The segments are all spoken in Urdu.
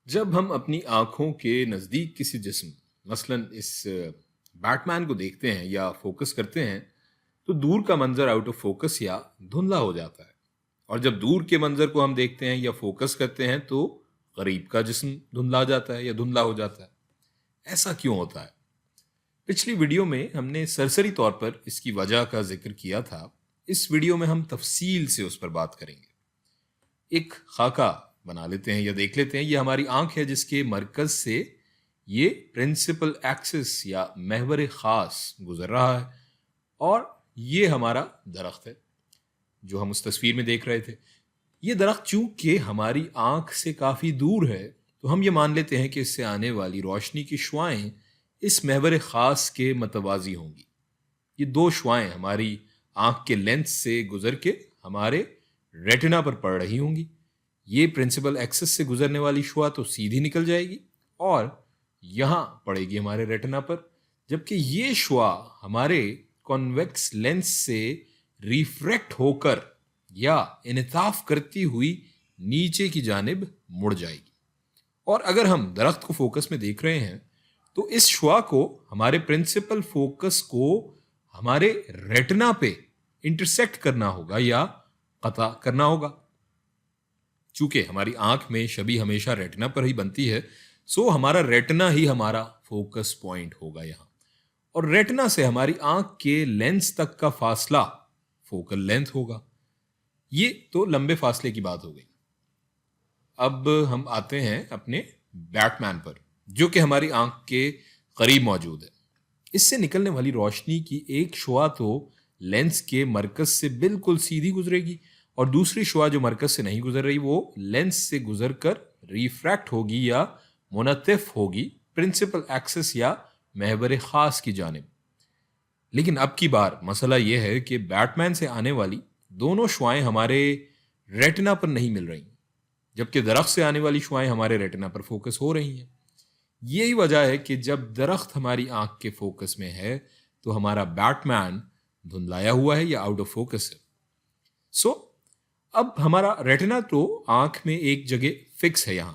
جب ہم اپنی آنکھوں کے نزدیک کسی جسم مثلاً اس بیٹ مین کو دیکھتے ہیں یا فوکس کرتے ہیں تو دور کا منظر آؤٹ آف فوکس یا دھندلا ہو جاتا ہے، اور جب دور کے منظر کو ہم دیکھتے ہیں یا فوکس کرتے ہیں تو قریب کا جسم دھندلا جاتا ہے یا دھندلا ہو جاتا ہے۔ ایسا کیوں ہوتا ہے؟ پچھلی ویڈیو میں ہم نے سرسری طور پر اس کی وجہ کا ذکر کیا تھا۔ اس ویڈیو میں ہم تفصیل سے اس پر بات کریں گے۔ ایک خاکہ بنا لیتے ہیں یا دیکھ لیتے ہیں۔ یہ ہماری آنکھ ہے جس کے مرکز سے یہ پرنسپل ایکسس یا محور خاص گزر رہا ہے، اور یہ ہمارا درخت ہے جو ہم اس تصویر میں دیکھ رہے تھے۔ یہ درخت چونکہ ہماری آنکھ سے کافی دور ہے تو ہم یہ مان لیتے ہیں کہ اس سے آنے والی روشنی کی شعاعیں اس محور خاص کے متوازی ہوں گی۔ یہ دو شعاعیں ہماری آنکھ کے لینس سے گزر کے ہمارے ریٹنا پر پڑ رہی ہوں گی۔ یہ پرنسپل ایکسس سے گزرنے والی شعاع تو سیدھی نکل جائے گی اور یہاں پڑے گی ہمارے ریٹنا پر، جبکہ یہ شعاع ہمارے کانویکس لینس سے ریفریکٹ ہو کر یا انعطاف کرتی ہوئی نیچے کی جانب مڑ جائے گی۔ اور اگر ہم درخت کو فوکس میں دیکھ رہے ہیں تو اس شعاع کو ہمارے پرنسپل فوکس کو ہمارے ریٹنا پہ انٹرسیکٹ کرنا ہوگا یا قطع کرنا ہوگا۔ چونکہ ہماری آنکھ میں شبی ہمیشہ ریٹنا پر ہی بنتی ہے، سو ہمارا ریٹنا ہی ہمارا فوکس پوائنٹ ہوگا یہاں، اور ریٹنا سے ہماری آنکھ کے لینس تک کا فاصلہ فوکل لینتھ ہوگا۔ یہ تو لمبے فاصلے کی بات ہو گئی۔ اب ہم آتے ہیں اپنے بیٹ مین پر، جو کہ ہماری آنکھ کے قریب موجود ہے۔ اس سے نکلنے والی روشنی کی ایک شعاع تو لینس کے مرکز سے بالکل سیدھی گزرے گی، اور دوسری شعاع جو مرکز سے نہیں گزر رہی وہ لینس سے گزر کر ریفریکٹ ہوگی یا منعطف ہوگی پرنسپل ایکسس یا محور خاص کی جانب۔ لیکن اب کی بار مسئلہ یہ ہے کہ بیٹ مین سے آنے والی دونوں شعاعیں ہمارے ریٹنا پر نہیں مل رہی، جبکہ درخت سے آنے والی شعاعیں ہمارے ریٹنا پر فوکس ہو رہی ہیں۔ یہی وجہ ہے کہ جب درخت ہماری آنکھ کے فوکس میں ہے تو ہمارا بیٹ مین دھندلایا ہوا ہے یا آؤٹ آف فوکس ہے۔ سو اب ہمارا ریٹنا تو آنکھ میں ایک جگہ فکس ہے، یہاں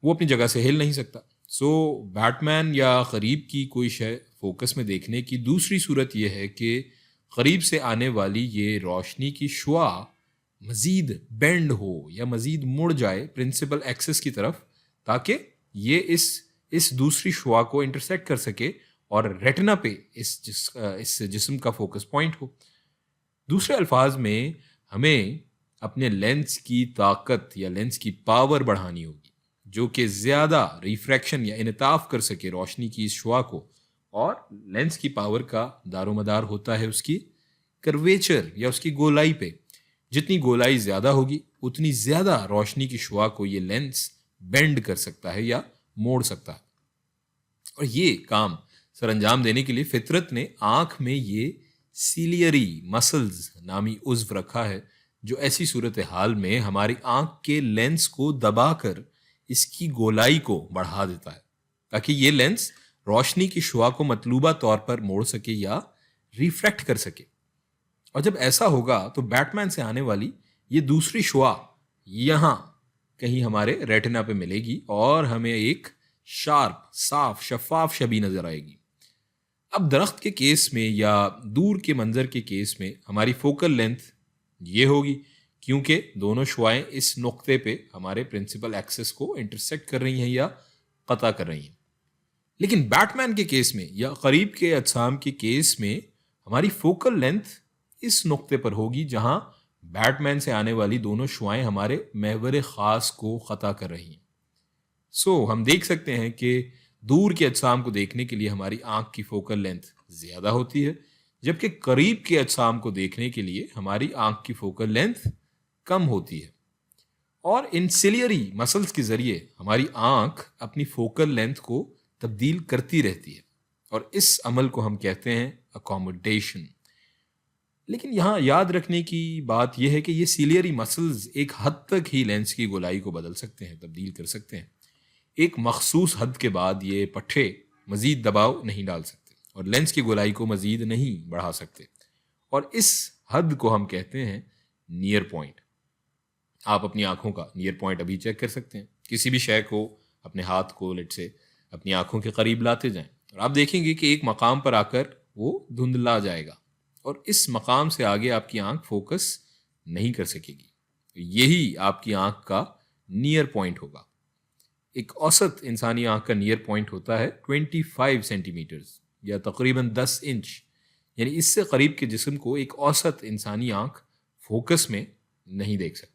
وہ اپنی جگہ سے ہل نہیں سکتا۔ سو بیٹ مین یا قریب کی کوئی شے فوکس میں دیکھنے کی دوسری صورت یہ ہے کہ قریب سے آنے والی یہ روشنی کی شعاع مزید بینڈ ہو یا مزید مڑ جائے پرنسپل ایکسس کی طرف، تاکہ یہ اس دوسری شعاع کو انٹرسیکٹ کر سکے اور ریٹنا پہ اس جسم کا فوکس پوائنٹ ہو۔ دوسرے الفاظ میں ہمیں اپنے لینس کی طاقت یا لینس کی پاور بڑھانی ہوگی، جو کہ زیادہ ریفریکشن یا انعطاف کر سکے روشنی کی اس شعاع کو، اور لینس کی پاور کا دار و مدار ہوتا ہے اس کی کرویچر یا اس کی گولائی پہ۔ جتنی گولائی زیادہ ہوگی اتنی زیادہ روشنی کی شعاع کو یہ لینس بینڈ کر سکتا ہے یا موڑ سکتا ہے، اور یہ کام سر انجام دینے کے لیے فطرت نے آنکھ میں یہ سیلیری مسلز نامی عضو رکھا ہے، جو ایسی صورتحال میں ہماری آنکھ کے لینس کو دبا کر اس کی گولائی کو بڑھا دیتا ہے، تاکہ یہ لینس روشنی کی شعاع کو مطلوبہ طور پر موڑ سکے یا ریفریکٹ کر سکے۔ اور جب ایسا ہوگا تو بیٹ مین سے آنے والی یہ دوسری شعاع یہاں کہیں ہمارے ریٹنا پہ ملے گی اور ہمیں ایک شارپ، صاف، شفاف شبیہ نظر آئے گی۔ اب درخت کے کیس میں یا دور کے منظر کے کیس میں ہماری فوکل لینتھ یہ ہوگی، کیونکہ دونوں شعاعیں اس نقطے پہ ہمارے پرنسپل ایکسس کو انٹرسیکٹ کر رہی ہیں یا قطع کر رہی ہیں۔ لیکن بیٹ مین کے کیس میں یا قریب کے اجسام کے کیس میں ہماری فوکل لینتھ اس نقطے پر ہوگی جہاں بیٹ مین سے آنے والی دونوں شعاعیں ہمارے محور خاص کو قطع کر رہی ہیں۔ سو ہم دیکھ سکتے ہیں کہ دور کے اجسام کو دیکھنے کے لیے ہماری آنکھ کی فوکل لینتھ زیادہ ہوتی ہے، جبکہ قریب کے اجسام کو دیکھنے کے لیے ہماری آنکھ کی فوکل لینتھ کم ہوتی ہے، اور ان سیلیری مسلز کے ذریعے ہماری آنکھ اپنی فوکل لینتھ کو تبدیل کرتی رہتی ہے، اور اس عمل کو ہم کہتے ہیں اکوموڈیشن۔ لیکن یہاں یاد رکھنے کی بات یہ ہے کہ یہ سیلیری مسلز ایک حد تک ہی لینس کی گولائی کو بدل سکتے ہیں، تبدیل کر سکتے ہیں۔ ایک مخصوص حد کے بعد یہ پٹھے مزید دباؤ نہیں ڈال سکتے اور لینس کی گولائی کو مزید نہیں بڑھا سکتے، اور اس حد کو ہم کہتے ہیں نیئر پوائنٹ۔ آپ اپنی آنکھوں کا نیئر پوائنٹ ابھی چیک کر سکتے ہیں۔ کسی بھی شے کو اپنے ہاتھ کو لیٹ سے اپنی آنکھوں کے قریب لاتے جائیں اور آپ دیکھیں گے کہ ایک مقام پر آ کر وہ دھندلا جائے گا اور اس مقام سے آگے آپ کی آنکھ فوکس نہیں کر سکے گی. یہی آپ کی آنکھ کا نیئر پوائنٹ ہوگا. ایک اوسط انسانی آنکھ کا نیئر پوائنٹ ہوتا ہے 25 سینٹی میٹرز یا تقریباً 10 انچ. یعنی اس سے قریب کے جسم کو ایک اوسط انسانی آنکھ فوکس میں نہیں دیکھ سکتی.